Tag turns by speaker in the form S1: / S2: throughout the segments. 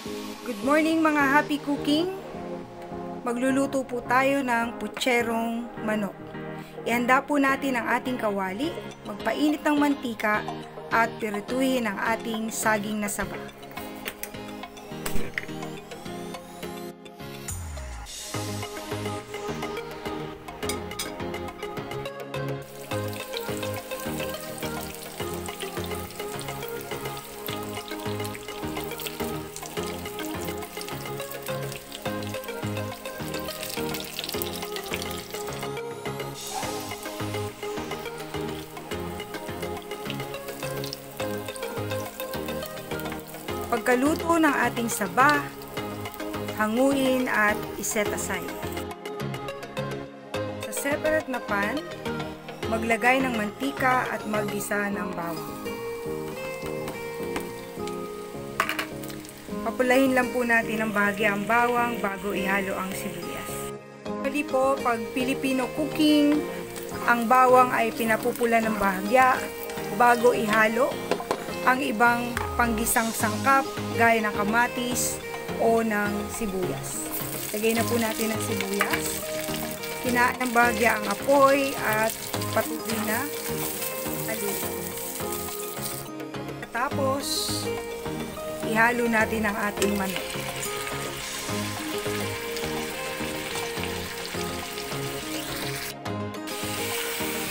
S1: Good morning mga happy cooking! Magluluto po tayo ng putserong manok. Ihanda po natin ang ating kawali, magpainit ng mantika at pirituhin ang ating saging na saba. Pagkaluto ng ating saba, hanguin at iset aside. Sa separate na pan, maglagay ng mantika at maggisa ng bawang. Papulahin lang po natin ng bahagya ang bawang bago ihalo ang sibuyas. Pwede po, pag Filipino cooking, ang bawang ay pinapupula ng bahagya bago ihalo ang ibang panggisang sangkap gaya ng kamatis o ng sibuyas. Lagay na po natin ang sibuyas. Hinaan ng bahagya ang apoy at patuloy na haluin. Tapos, ihalo natin ang ating manok.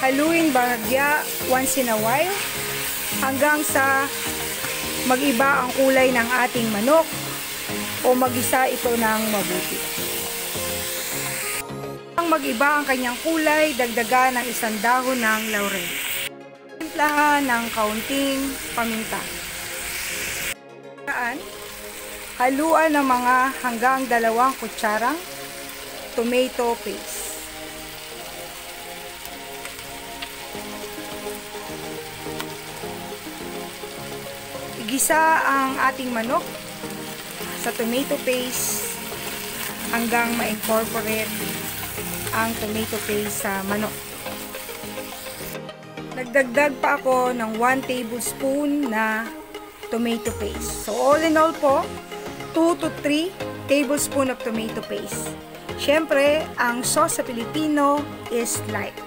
S1: Haluin bahagya once in a while hanggang sa mag-iba ang kulay ng ating manok o mag-isa ito ng mabuti. Ang mag-iba ang kanyang kulay, dagdagan ng isang dahon ng laurel. Timplahan ng kaunting paminta. Haluan ng mga hanggang 2 kutsarang tomato paste. Igisa ang ating manok sa tomato paste hanggang ma-incorporate ang tomato paste sa manok. Nagdagdag pa ako ng 1 tablespoon na tomato paste. So all in all po, 2 to 3 tablespoon of tomato paste. Siyempre, ang sauce sa Pilipino is light.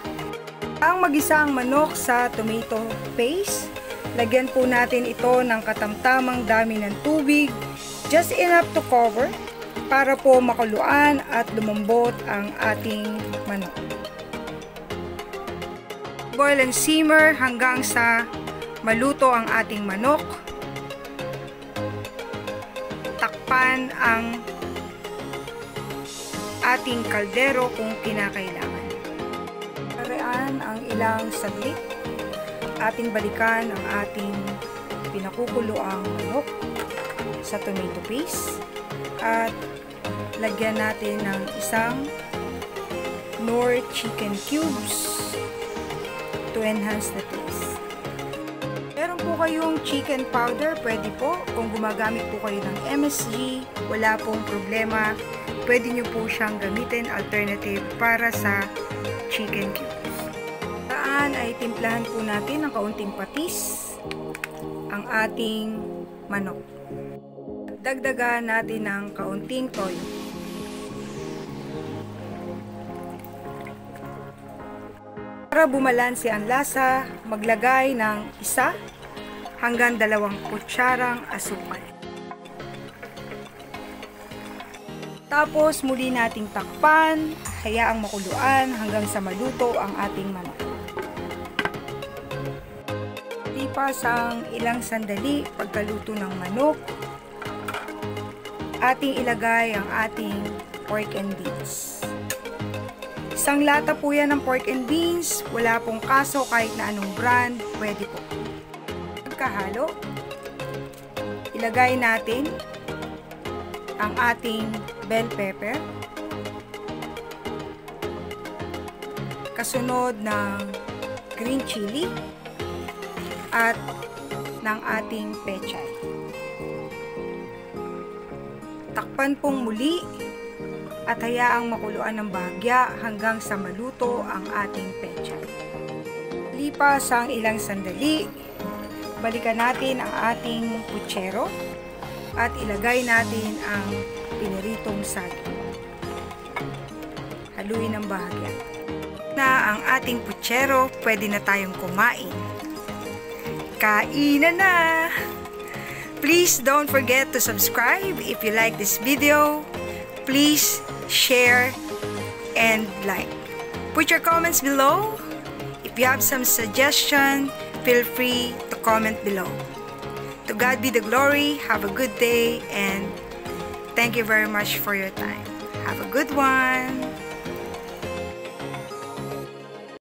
S1: Ang mag-isa ang manok sa tomato paste, lagyan po natin ito ng katamtamang dami ng tubig, just enough to cover para po makuluan at lumambot ang ating manok. Boil and simmer hanggang sa maluto ang ating manok. Takpan ang ating kaldero kung kinakailangan. Karaan ang ilang saglit. Ating balikan ang ating pinakukuloang manok sa tomato paste at lagyan natin ng isang Knorr chicken cubes to enhance the taste. Meron po kayong chicken powder, pwede po. Kung gumagamit po kayo ng MSG, wala pong problema. Pwede nyo po siyang gamitin alternative para sa chicken cubes. Ay timplahan po natin ng kaunting patis ang ating manok. Dagdagan natin ng kaunting toyo. Para bumalanse ang lasa, maglagay ng 1 hanggang 2 kutsarang asukal. Tapos muli nating takpan, hayaang makuluan hanggang sa maluto ang ating manok. Lipas ang ilang sandali pagkaluto ng manok, ating ilagay ang ating pork and beans. Isang lata po yan ng pork and beans, wala pong kaso kahit na anong brand, pwede po. Pagkahalo, ilagay natin ang ating bell pepper, kasunod ng green chili, at ng ating pechay. Takpan pong muli at hayaang makuluan ng bahagya hanggang sa maluto ang ating pechay. Lipas ang ilang sandali, balikan natin ang ating putsero At ilagay natin ang piniritong saging. Haluin ng bahagya. Na ang ating putsero, pwede na tayong kumain. Kainan na! Please don't forget to subscribe if you like this video. Please share and like. Put your comments below. If you have some suggestion, feel free to comment below. To God be the glory. Have a good day and thank you very much for your time. Have a good one.